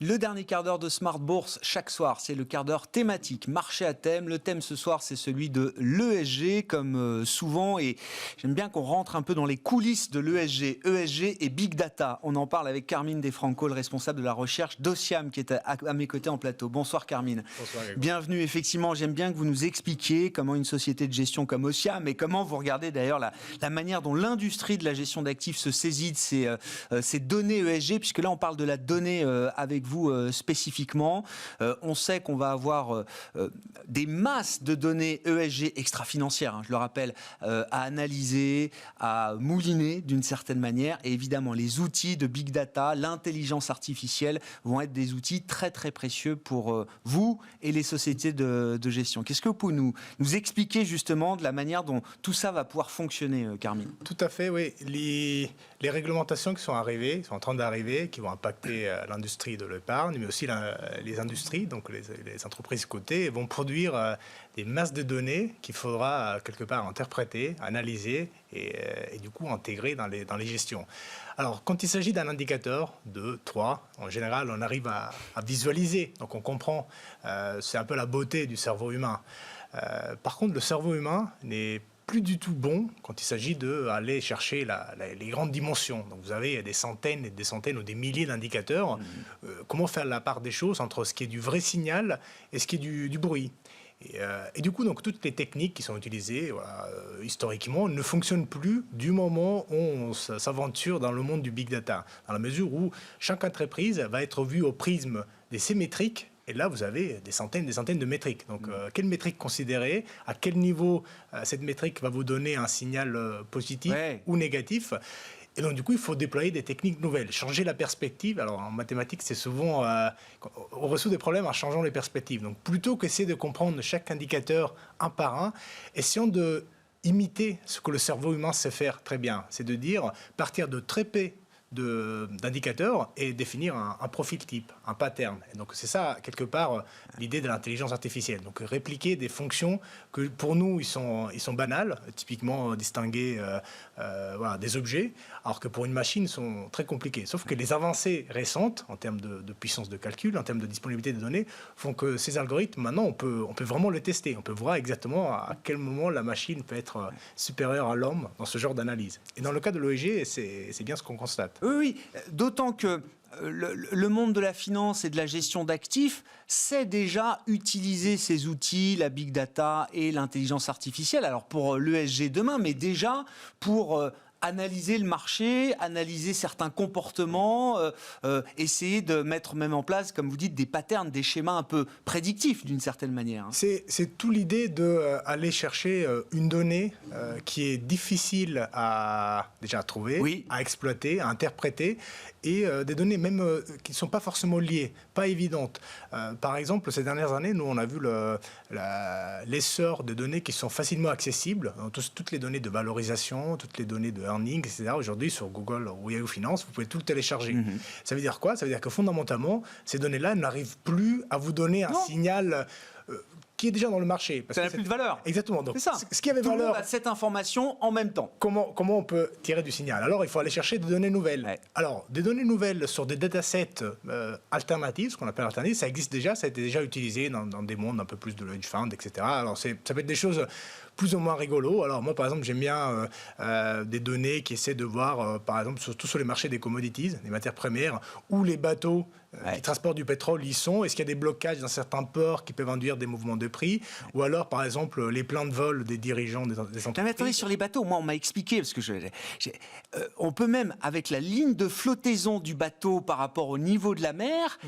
Le dernier quart d'heure de Smart Bourse chaque soir, c'est le quart d'heure thématique, marché à thème. Le thème ce soir, c'est celui de l'ESG, comme souvent. Et j'aime bien qu'on rentre un peu dans les coulisses de l'ESG. ESG et Big Data. On en parle avec Carmine Defranco, le responsable de la recherche d'Ociam, qui est à mes côtés en plateau. Bonsoir Carmine. Bonsoir Grégoire. Bienvenue. Effectivement, j'aime bien que vous nous expliquiez comment une société de gestion comme Ociam, et comment vous regardez d'ailleurs la manière dont l'industrie de la gestion d'actifs se saisit de ces données ESG, puisque là on parle de la donnée avec vous spécifiquement. On sait qu'on va avoir des masses de données ESG extra-financières, je le rappelle, à analyser, à mouliner d'une certaine manière. Et évidemment, les outils de Big Data, l'intelligence artificielle vont être des outils très très précieux pour vous et les sociétés de gestion. Qu'est-ce que vous pouvez nous expliquer justement de la manière dont tout ça va pouvoir fonctionner, Carmine? Tout à fait, oui. Les réglementations qui sont arrivées, sont en train d'arriver, qui vont impacter l'industrie de l'épargne, mais aussi les industries, donc les entreprises cotées, vont produire des masses de données qu'il faudra quelque part interpréter, analyser et du coup intégrer dans les gestions. Alors, quand il s'agit d'un indicateur, 2, 3, en général, on arrive à visualiser, donc on comprend. C'est un peu la beauté du cerveau humain. Par contre, le cerveau humain n'est plus du tout bon quand il s'agit d'aller chercher les grandes dimensions. Donc vous avez des centaines et des centaines ou des milliers d'indicateurs. Comment faire la part des choses entre ce qui est du vrai signal et ce qui est du bruit. Et du coup, donc, toutes les techniques qui sont utilisées historiquement ne fonctionnent plus du moment où on s'aventure dans le monde du big data, dans la mesure où chaque entreprise va être vue au prisme de ses métriques. Et là, vous avez des centaines de métriques. Donc, quelle métrique considérer? À quel niveau cette métrique va vous donner un signal positif ou négatif? Et donc, du coup, il faut déployer des techniques nouvelles, changer la perspective. Alors, en mathématiques, c'est souvent... on résout des problèmes en changeant les perspectives. Donc, plutôt qu'essayer de comprendre chaque indicateur un par un, essayons de imiter ce que le cerveau humain sait faire très bien. C'est de dire, partir de très peu d'indicateurs et définir un profil type, un pattern. Et donc c'est ça, quelque part, l'idée de l'intelligence artificielle. Donc répliquer des fonctions que pour nous, ils sont banales, typiquement distinguer des objets, alors que pour une machine, ils sont très compliqués. Sauf que les avancées récentes, en termes de puissance de calcul, en termes de disponibilité des données, font que ces algorithmes, maintenant, on peut vraiment les tester. On peut voir exactement à quel moment la machine peut être supérieure à l'homme dans ce genre d'analyse. Et dans le cas de l'ESG, c'est bien ce qu'on constate. Oui, d'autant que le monde de la finance et de la gestion d'actifs sait déjà utiliser ces outils, la big data et l'intelligence artificielle. Alors pour l'ESG demain, mais déjà pour analyser le marché, analyser certains comportements, essayer de mettre même en place, comme vous dites, des patterns, des schémas un peu prédictifs d'une certaine manière. C'est tout l'idée d'aller chercher une donnée qui est difficile à trouver, à exploiter, à interpréter, et des données même qui ne sont pas forcément liées, pas évidentes. Par exemple, ces dernières années, nous on a vu l'essor de données qui sont facilement accessibles, toutes les données de valorisation, toutes les données de earnings, etc. Aujourd'hui, sur Google ou Yahoo Finance, vous pouvez tout le télécharger. Ça veut dire quoi? Ça veut dire que fondamentalement, ces données-là n'arrivent plus à vous donner un signal qui est déjà dans le marché. Parce ça n'a plus de valeur. Exactement. Donc, c'est ça. Ce qui avait tout valeur... le monde a cette information en même temps. Comment on peut tirer du signal? Alors, il faut aller chercher des données nouvelles. Ouais. Alors, des données nouvelles sur des datasets alternatifs, ce qu'on appelle alternatifs, ça existe déjà, ça a été déjà utilisé dans des mondes un peu plus de hedge fund, etc. Alors, ça peut être des choses plus ou moins rigolo. Alors moi, par exemple, j'aime bien des données qui essaient de voir, par exemple, surtout sur les marchés des commodities, des matières premières, où les bateaux qui transportent du pétrole y sont. Est-ce qu'il y a des blocages dans certains ports qui peuvent induire des mouvements de prix? Ou alors, par exemple, les plans de vol des dirigeants des entreprises. Mais attendez, sur les bateaux, moi, on m'a expliqué, parce que on peut même, avec la ligne de flottaison du bateau par rapport au niveau de la mer,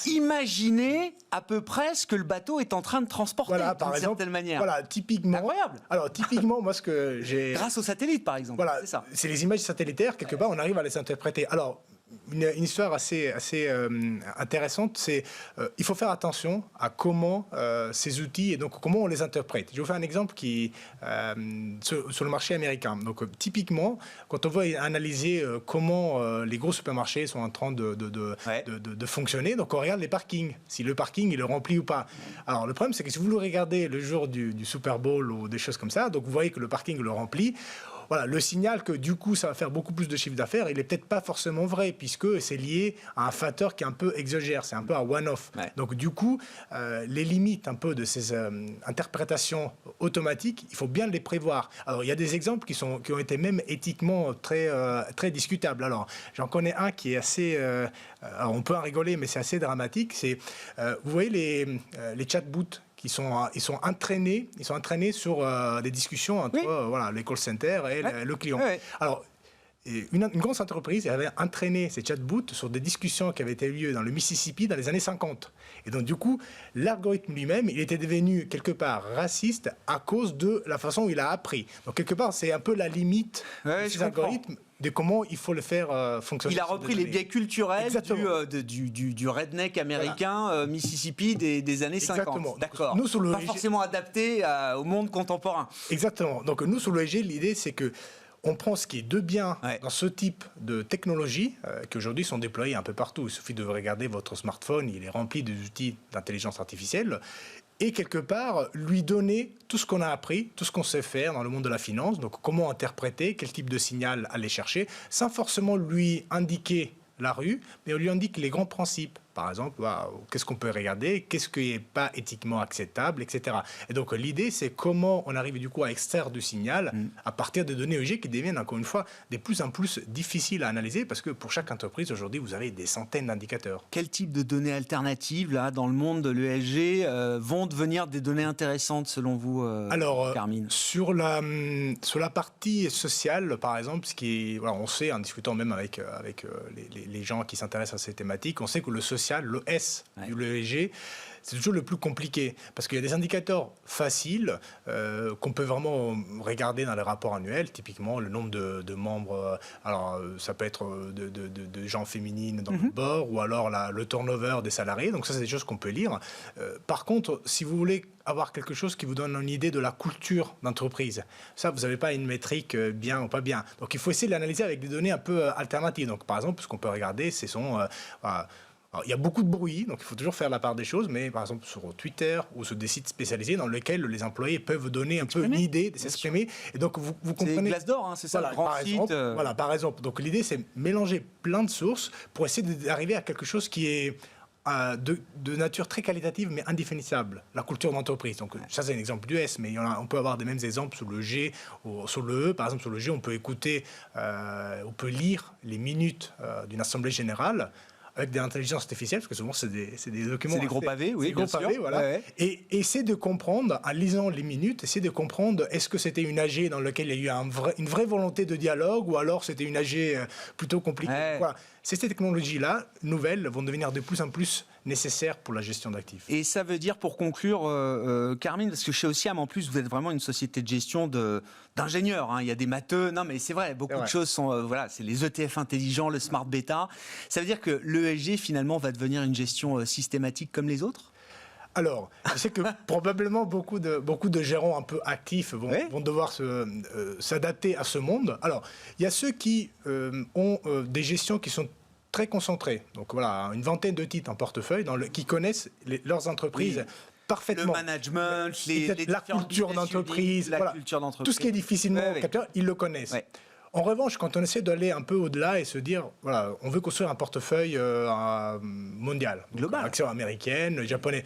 imaginer à peu près ce que le bateau est en train de transporter, d'une certaine manière. Voilà, typiquement. Incroyable. Alors, typiquement, moi, ce que j'ai... Grâce aux satellites, par exemple. Voilà, c'est ça. C'est les images satellitaires, quelque part, on arrive à les interpréter. Alors, une histoire assez intéressante, c'est il faut faire attention à comment ces outils et donc comment on les interprète. Je vais vous faire un exemple sur le marché américain. Donc typiquement, quand on veut analyser comment les gros supermarchés sont en train de fonctionner, donc on regarde les parkings, si le parking il est rempli ou pas. Alors le problème c'est que si vous le regardez le jour du Super Bowl ou des choses comme ça, donc vous voyez que le parking le remplit. voilà, le signal que du coup ça va faire beaucoup plus de chiffre d'affaires, il n'est peut-être pas forcément vrai, puisque c'est lié à un facteur qui est un peu exogère, c'est un peu un one-off. Ouais. Donc du coup, les limites un peu de ces interprétations automatiques, il faut bien les prévoir. Alors il y a des exemples qui ont été même éthiquement très discutables. Alors j'en connais un qui est assez, alors on peut en rigoler, mais c'est assez dramatique. C'est, vous voyez les chatbots ils sont entraînés sur des discussions entre voilà, les call centers et le client. Ouais. Alors, une grosse entreprise avait entraîné ces chatbots sur des discussions qui avaient été lieu dans le Mississippi dans les années 50. Et donc, du coup, l'algorithme lui-même, il était devenu quelque part raciste à cause de la façon où il a appris. Donc, quelque part, c'est un peu la limite de ces algorithmes, de comment il faut le faire fonctionner. Il a repris les biais culturels du redneck américain, voilà. Mississippi des années 50. Exactement. D'accord. Nous, sous pas forcément adapté au monde contemporain. Exactement. Donc, nous, sous l'ESG, l'idée, c'est que on prend ce qui est de bien dans ce type de technologies qui aujourd'hui sont déployées un peu partout. Il suffit de regarder votre smartphone, il est rempli d'outils d'intelligence artificielle. Et quelque part, lui donner tout ce qu'on a appris, tout ce qu'on sait faire dans le monde de la finance, donc comment interpréter, quel type de signal aller chercher, sans forcément lui indiquer la rue, mais on lui indique les grands principes. Par exemple, qu'est-ce qu'on peut regarder, qu'est-ce qui n'est pas éthiquement acceptable, etc. Et donc, l'idée, c'est comment on arrive du coup à extraire du signal à partir de données ESG qui deviennent, encore une fois, de plus en plus difficiles à analyser parce que pour chaque entreprise, aujourd'hui, vous avez des centaines d'indicateurs. Quel type de données alternatives, là, dans le monde de l'ESG, vont devenir des données intéressantes, selon vous, Carmine ? Sur la partie sociale, par exemple, ce qui est, voilà, on sait, en discutant même avec les gens qui s'intéressent à ces thématiques, on sait que le social, le S du l'ESG, c'est toujours le plus compliqué parce qu'il y a des indicateurs faciles qu'on peut vraiment regarder dans les rapports annuels, typiquement le nombre de membres, alors ça peut être de gens féminines dans le board ou alors le turnover des salariés, donc ça c'est des choses qu'on peut lire. Par contre, si vous voulez avoir quelque chose qui vous donne une idée de la culture d'entreprise, ça vous n'avez pas une métrique bien ou pas bien. Donc il faut essayer de l'analyser avec des données un peu alternatives. Donc par exemple, ce qu'on peut regarder, ce sont... Alors, il y a beaucoup de bruit, donc il faut toujours faire la part des choses, mais par exemple sur Twitter ou sur des sites spécialisés dans lesquels les employés peuvent donner un peu une idée, s'exprimer. Et donc vous comprenez... C'est Glassdoor, hein, c'est ça, voilà, le grand site. Voilà, par exemple. Donc l'idée, c'est mélanger plein de sources pour essayer d'arriver à quelque chose qui est de nature très qualitative, mais indéfinissable. La culture d'entreprise. Donc ça, c'est un exemple du S, mais on peut avoir des mêmes exemples sur le G ou sur le E. Par exemple, sur le G, on peut écouter, on peut lire les minutes d'une assemblée générale avec des intelligences artificielles, parce que souvent, c'est des documents... C'est des gros pavés, oui, bien sûr. Voilà. Ouais. Et essayer de comprendre, en lisant les minutes, essayer de comprendre, est-ce que c'était une AG dans laquelle il y a eu une vraie volonté de dialogue, ou alors c'était une AG plutôt compliquée. Ouais. Voilà. Ces technologies-là, nouvelles, vont devenir de plus en plus nécessaires pour la gestion d'actifs. Et ça veut dire, pour conclure, Carmine, parce que chez Ociam, en plus, vous êtes vraiment une société de gestion d'ingénieurs. Hein. Il y a des matheux. Non, mais c'est vrai, beaucoup de choses sont... voilà, c'est les ETF intelligents, le smart beta. Ça veut dire que l'ESG, finalement, va devenir une gestion systématique comme les autres ? Alors, je sais que probablement beaucoup de gérants un peu actifs vont devoir s'adapter à ce monde. Alors, il y a ceux qui ont des gestions qui sont très concentrées. Donc voilà, une vingtaine de titres en portefeuille qui connaissent leurs entreprises parfaitement. Le management, la culture d'entreprise, voilà, tout ce qui est difficilement capturé, ils le connaissent. Ouais. En revanche, quand on essaie d'aller un peu au-delà et se dire, voilà, on veut construire un portefeuille mondial, global, action américaine, japonais.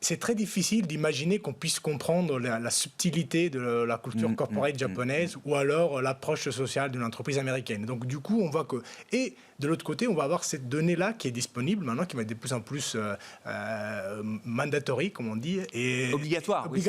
C'est très difficile d'imaginer qu'on puisse comprendre la subtilité de la culture corporate japonaise ou alors l'approche sociale d'une entreprise américaine. Donc du coup, on voit que... Et de l'autre côté, on va avoir cette donnée-là qui est disponible maintenant, qui va être de plus en plus mandatory, comme on dit. Et obligatoire. Oui,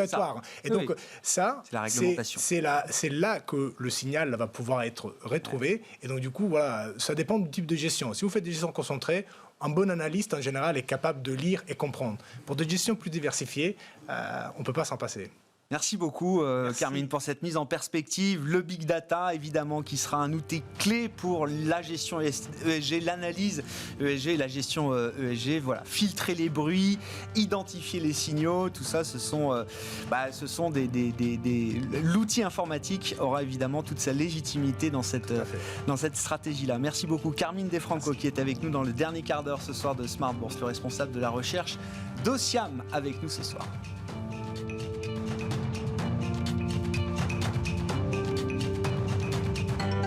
et donc ça, c'est la réglementation. C'est là que le signal va pouvoir être retrouvé. Ouais. Et donc du coup, voilà, ça dépend du type de gestion. Si vous faites des gestions concentrées, un bon analyste, en général, est capable de lire et comprendre. Pour des gestions plus diversifiées, on ne peut pas s'en passer. Merci beaucoup, Carmine, pour cette mise en perspective. Le big data, évidemment, qui sera un outil clé pour la gestion ESG, l'analyse ESG, la gestion ESG. Voilà, filtrer les bruits, identifier les signaux, tout ça, ce sont l'outil informatique aura évidemment toute sa légitimité dans cette stratégie-là. Merci beaucoup, Carmine Defranco, qui est avec nous dans le dernier quart d'heure ce soir de Smart Bourse, le responsable de la recherche d'Ociam avec nous ce soir.